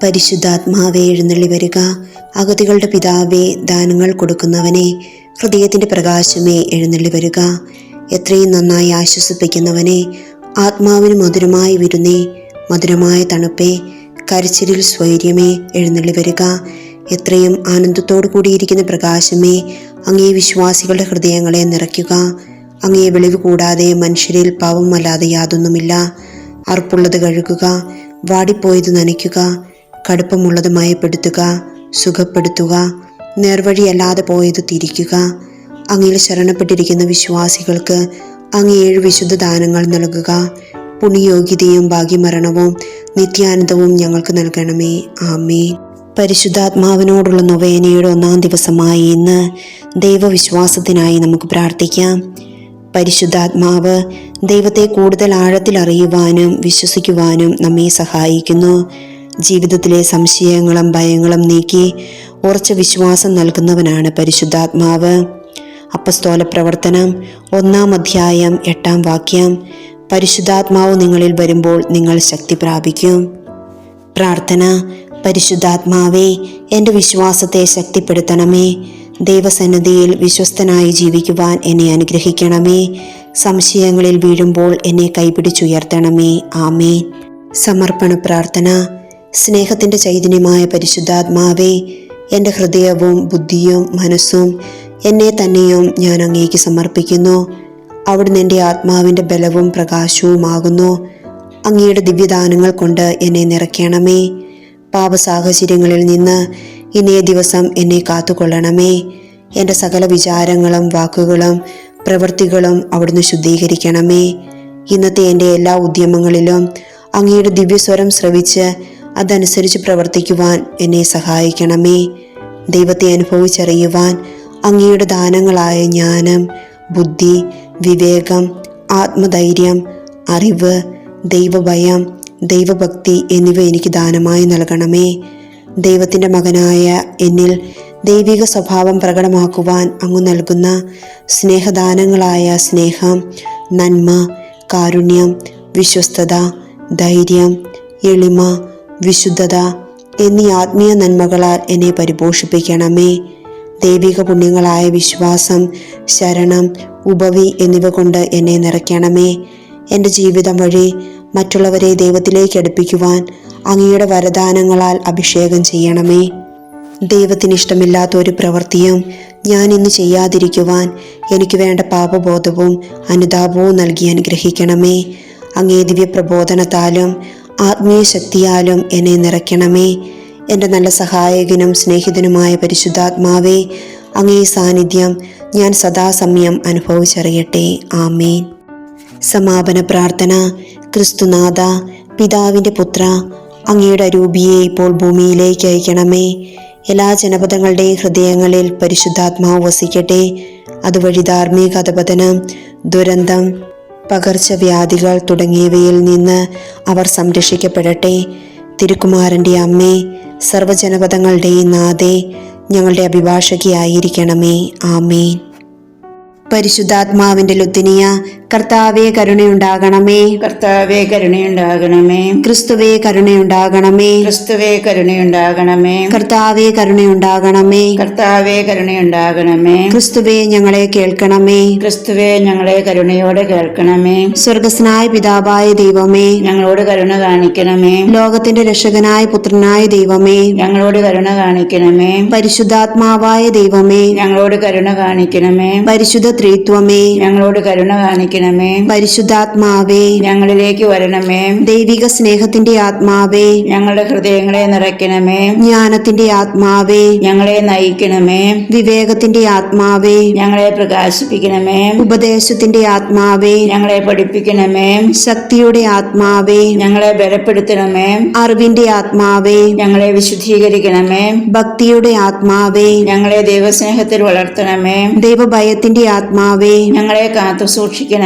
പരിശുദ്ധാത്മാവേ എഴുന്നള്ളി വരിക. അഗതികളുടെ പിതാവേ, ദാനങ്ങൾ കൊടുക്കുന്നവനെ, ഹൃദയത്തിൻ്റെ പ്രകാശമേ എഴുന്നള്ളി വരിക. എത്രയും നന്നായി ആശ്വസിപ്പിക്കുന്നവനെ, ആത്മാവിന് മധുരമായ വിരുന്നേ, മധുരമായ തണുപ്പേ, കരച്ചിലിൽ സ്വൈര്യമേ എഴുന്നള്ളി വരിക. എത്രയും ആനന്ദത്തോടു കൂടിയിരിക്കുന്ന പ്രകാശമേ, അങ്ങേ വിശ്വാസികളുടെ ഹൃദയങ്ങളെ നിറയ്ക്കുക. അങ്ങേ വെളിവ് കൂടാതെ മനുഷ്യരിൽ പാവമല്ലാതെ യാതൊന്നുമില്ല. അർപ്പുള്ളത് കഴുകുക, വാടിപ്പോയത് നനയ്ക്കുക, കടുപ്പമുള്ളത് മയപ്പെടുത്തുക, സുഖപ്പെടുത്തുക, നേർവഴിയല്ലാതെ പോയത് തിരിക്കുക. അങ്ങയിൽ ശരണപ്പെട്ടിരിക്കുന്ന വിശ്വാസികൾക്ക് അങ്ങ് 7 വിശുദ്ധ ദാനങ്ങൾ നൽകുക. പുണ്യയോഗ്യതയും ഭാഗ്യമരണവും നിത്യാനന്ദവും ഞങ്ങൾക്ക് നൽകണമേ. ആമേൻ. പരിശുദ്ധാത്മാവിനോടുള്ള നൊവേനയുടെ 1-ാം ദിവസമായി ഇന്ന് ദൈവവിശ്വാസത്തിനായി നമുക്ക് പ്രാർത്ഥിക്കാം. പരിശുദ്ധാത്മാവ് ദൈവത്തെ കൂടുതൽ ആഴത്തിൽ അറിയുവാനും വിശ്വസിക്കുവാനും നമ്മെ സഹായിക്കുന്നു. ജീവിതത്തിലെ സംശയങ്ങളും ഭയങ്ങളും നീക്കി ഉറച്ച വിശ്വാസം നൽകുന്നവനാണ് പരിശുദ്ധാത്മാവ്. അപ്പസ്തോല പ്രവർത്തനം 1-ാം അധ്യായം 8-ാം വാക്യം. പരിശുദ്ധാത്മാവ് നിങ്ങളിൽ വരുമ്പോൾ നിങ്ങൾ ശക്തി പ്രാപിക്കും. പ്രാർത്ഥന. പരിശുദ്ധാത്മാവേ, എൻ്റെ വിശ്വാസത്തെ ശക്തിപ്പെടുത്തണമേ. ദൈവസന്നിധിയിൽ വിശ്വസ്തനായി ജീവിക്കുവാൻ എന്നെ അനുഗ്രഹിക്കണമേ. സംശയങ്ങളിൽ വീഴുമ്പോൾ എന്നെ കൈപിടിച്ചുയർത്തണമേ. ആമേൻ. സമർപ്പണ പ്രാർത്ഥന. സ്നേഹത്തിൻ്റെ ചൈതന്യമായ പരിശുദ്ധാത്മാവേ, എൻ്റെ ഹൃദയവും ബുദ്ധിയും മനസ്സും എന്നെ തന്നെയും ഞാൻ അങ്ങേക്ക് സമർപ്പിക്കുന്നു. അവിടുന്ന് എൻ്റെ ആത്മാവിൻ്റെ ബലവും പ്രകാശവുമാകുന്നു. അങ്ങയുടെ ദിവ്യദാനങ്ങൾ കൊണ്ട് എന്നെ നിറയ്ക്കണമേ. പാപസാഹചര്യങ്ങളിൽ നിന്ന് ഇന്നേ ദിവസം എന്നെ കാത്തുകൊള്ളണമേ. എൻ്റെ സകല വിചാരങ്ങളും വാക്കുകളും പ്രവൃത്തികളും അവിടുന്ന് ശുദ്ധീകരിക്കണമേ. ഇന്നത്തെ എൻ്റെ എല്ലാ ഉദ്യമങ്ങളിലും അങ്ങയുടെ ദിവ്യസ്വരം ശ്രവിച്ച് അതനുസരിച്ച് പ്രവർത്തിക്കുവാൻ എന്നെ സഹായിക്കണമേ. ദൈവത്തെ അനുഭവിച്ചറിയുവാൻ അങ്ങയുടെ ദാനങ്ങളായ ജ്ഞാനം, ബുദ്ധി, വിവേകം, ആത്മധൈര്യം, അറിവ്, ദൈവഭയം, ദൈവഭക്തി എന്നിവ എനിക്ക് ദാനമായി നൽകണമേ. ദൈവത്തിൻ്റെ മകനായ എന്നിൽ ദൈവിക സ്വഭാവം പ്രകടമാക്കുവാൻ അങ്ങ് നൽകുന്ന സ്നേഹദാനങ്ങളായ സ്നേഹം, നന്മ, കാരുണ്യം, വിശ്വസ്തത, ധൈര്യം, എളിമ, വിശുദ്ധത എന്നീ ആത്മീയ നന്മകളാൽ എന്നെ പരിപോഷിപ്പിക്കണമേ. ദൈവിക പുണ്യങ്ങളായ വിശ്വാസം, ശരണം, ഉപവി എന്നിവ കൊണ്ട് എന്നെ നിറയ്ക്കണമേ. എൻ്റെ ജീവിതം വഴി മറ്റുള്ളവരെ ദൈവത്തിലേക്ക് അടുപ്പിക്കുവാൻ അങ്ങയുടെ വരദാനങ്ങളാൽ അഭിഷേകം ചെയ്യണമേ. ദൈവത്തിന് ഇഷ്ടമില്ലാത്ത ഒരു പ്രവൃത്തിയും ഞാൻ ഇന്ന് ചെയ്യാതിരിക്കുവാൻ എനിക്ക് വേണ്ട പാപബോധവും അനുതാപവും നൽകി അനുഗ്രഹിക്കണമേ. അങ്ങേ ദിവ്യ പ്രബോധനത്താലും ആത്മീയ ശക്തിയാലും എന്നെ നിറയ്ക്കണമേ. എൻ്റെ നല്ല സഹായകനും സ്നേഹിതനുമായ പരിശുദ്ധാത്മാവേ, അങ്ങേ സാന്നിധ്യം ഞാൻ സദാസമയം അനുഭവിച്ചറിയട്ടെ. ആമേൻ. സമാപന പ്രാർത്ഥന. ക്രിസ്തുനാഥ, പിതാവിൻ്റെ പുത്ര, അങ്ങയുടെ അരൂപിയെ ഇപ്പോൾ ഭൂമിയിലേക്ക് അയക്കണമേ. എല്ലാ ജനപദങ്ങളുടെയും ഹൃദയങ്ങളിൽ പരിശുദ്ധാത്മാവ് വസിക്കട്ടെ. അതുവഴി ധാർമ്മിക അധപതനം, ദുരന്തം, പകർച്ചവ്യാധികൾ തുടങ്ങിയവയിൽ നിന്ന് അവർ സംരക്ഷിക്കപ്പെടട്ടെ. തിരുക്കുമാരൻ്റെ അമ്മേ, സർവ്വജനപദങ്ങളുടെയും നാഥേ, ഞങ്ങളുടെ അഭിഭാഷകയായിരിക്കണമേ. ആമേൻ. പരിശുദ്ധാത്മാവിന്റെ ലുത്തിനിയ. കർത്താവേ കരുണയുണ്ടാകണമേ. കർത്താവേ കരുണയുണ്ടാകണമേ. ക്രിസ്തുവേ കരുണയുണ്ടാകണമേ. ക്രിസ്തുവേ കരുണയുണ്ടാകണമേ. കർത്താവേ കരുണയുണ്ടാകണമേ. കർത്താവേ കരുണയുണ്ടാകണമേ. ക്രിസ്തുവേ ഞങ്ങളെ കേൾക്കണമേ. ക്രിസ്തുവേ ഞങ്ങളെ കരുണയോടെ കേൾക്കണമേ. സ്വർഗസ്നായ പിതാവായ ദൈവമേ, ഞങ്ങളോട് കരുണ കാണിക്കണമേ. ലോകത്തിന്റെ രക്ഷകനായ പുത്രനായ ദൈവമേ, ഞങ്ങളോട് കരുണ കാണിക്കണമേ. പരിശുദ്ധാത്മാവായ ദൈവമേ, ഞങ്ങളോട് കരുണ കാണിക്കണമേ. പരിശുദ്ധ ത്രിത്വമേ, ഞങ്ങളോട് കരുണ കാണിക്കണമേ. പരിശുദ്ധാത്മാവേ, ഞങ്ങളിലേക്ക് വരണമേ. ദൈവിക സ്നേഹത്തിന്റെ ആത്മാവേ, ഞങ്ങളുടെ ഹൃദയങ്ങളെ നിറയ്ക്കണമേ. ജ്ഞാനത്തിന്റെ ആത്മാവേ, ഞങ്ങളെ നയിക്കണമേ. വിവേകത്തിന്റെ ആത്മാവേ, ഞങ്ങളെ പ്രകാശിപ്പിക്കണമേ. ഉപദേശത്തിന്റെ ആത്മാവേ, ഞങ്ങളെ പഠിപ്പിക്കണമേ. ശക്തിയുടെ ആത്മാവേ, ഞങ്ങളെ ബലപ്പെടുത്തണമേ. അറിവിന്റെ ആത്മാവേ, ഞങ്ങളെ വിശുദ്ധീകരിക്കണമേ. ഭക്തിയുടെ ആത്മാവേ, ഞങ്ങളെ ദൈവസ്നേഹത്തിൽ വളർത്തണമേ. ദൈവഭയത്തിന്റെ ആത്മാവേ, ഞങ്ങളെ കാത്തു സൂക്ഷിക്കണമേ.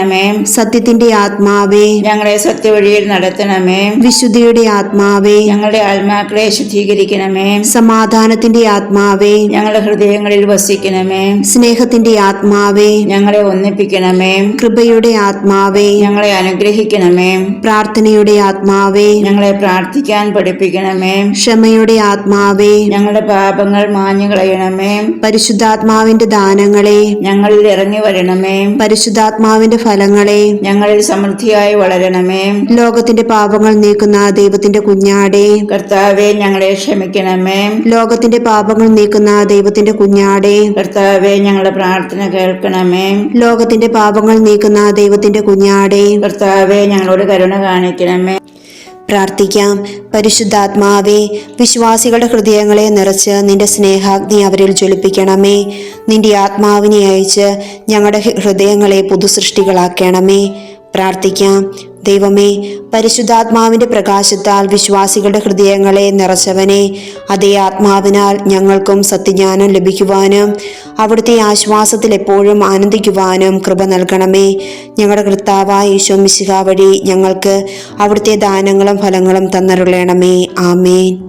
സത്യത്തിന്റെ ആത്മാവേ, ഞങ്ങളെ സത്യവഴിയിൽ നടത്തണമേ. വിശുദ്ധിയുടെ ആത്മാവേ, ഞങ്ങളുടെ ആത്മാക്കളെ ശുദ്ധീകരിക്കണമേ. സമാധാനത്തിന്റെ ആത്മാവേ, ഞങ്ങളുടെ ഹൃദയങ്ങളിൽ വസിക്കണമേ. സ്നേഹത്തിന്റെ ആത്മാവേ, ഞങ്ങളെ ഒന്നിപ്പിക്കണമേ. കൃപയുടെ ആത്മാവേ, ഞങ്ങളെ അനുഗ്രഹിക്കണമേ. പ്രാർത്ഥനയുടെ ആത്മാവേ, ഞങ്ങളെ പ്രാർത്ഥിക്കാൻ പഠിപ്പിക്കണമേ. ക്ഷമയുടെ ആത്മാവേ, ഞങ്ങളുടെ പാപങ്ങൾ മാഞ്ഞു കളയണമേ. പരിശുദ്ധാത്മാവിന്റെ ദാനങ്ങളെ, ഞങ്ങളിൽ ഇറങ്ങി വരണമേ. പരിശുദ്ധാത്മാവിന്റെ ഫലങ്ങളെ, ഞങ്ങളിൽ സമൃദ്ധിയായി വളരണമേ. ലോകത്തിന്റെ പാപങ്ങൾ നീക്കുന്ന ദൈവത്തിന്റെ കുഞ്ഞാടേ, കർത്താവെ, ഞങ്ങളെ ക്ഷമിക്കണമേ. ലോകത്തിന്റെ പാപങ്ങൾ നീക്കുന്ന ദൈവത്തിന്റെ കുഞ്ഞാടേ, കർത്താവെ, ഞങ്ങളുടെ പ്രാർത്ഥന കേൾക്കണമേ. ലോകത്തിന്റെ പാപങ്ങൾ നീക്കുന്ന ദൈവത്തിന്റെ കുഞ്ഞാടേ, കർത്താവെ, ഞങ്ങളോട് കരുണ കാണിക്കണമേ. പ്രാർത്ഥിക്കാം. പരിശുദ്ധാത്മാവേ, വിശ്വാസികളുടെ ഹൃദയങ്ങളെ നിറച്ച് നിന്റെ സ്നേഹാഗ്നി അവരിൽ ജ്വലിപ്പിക്കണമേ. നിന്റെ ആത്മാവിനെ അയച്ച് ഞങ്ങളുടെ ഹൃദയങ്ങളെ പുതുസൃഷ്ടികളാക്കണമേ. പ്രാർത്ഥിക്കാം. ദൈവമേ, പരിശുദ്ധാത്മാവിന്റെ പ്രകാശത്താൽ വിശ്വാസികളുടെ ഹൃദയങ്ങളെ നിറച്ചവനെ, അതേ ആത്മാവിനാൽ ഞങ്ങൾക്കും സത്യജ്ഞാനം ലഭിക്കുവാനും അവിടുത്തെ ആശ്വാസത്തിൽ എപ്പോഴും ആനന്ദിക്കുവാനും കൃപ നൽകണമേ. ഞങ്ങളുടെ കർത്താവായ ഈശോ മിശിഹാ വഴി ഞങ്ങൾക്ക് അവിടുത്തെ ദാനങ്ങളും ഫലങ്ങളും തന്നരുളണമേ. ആമേൻ.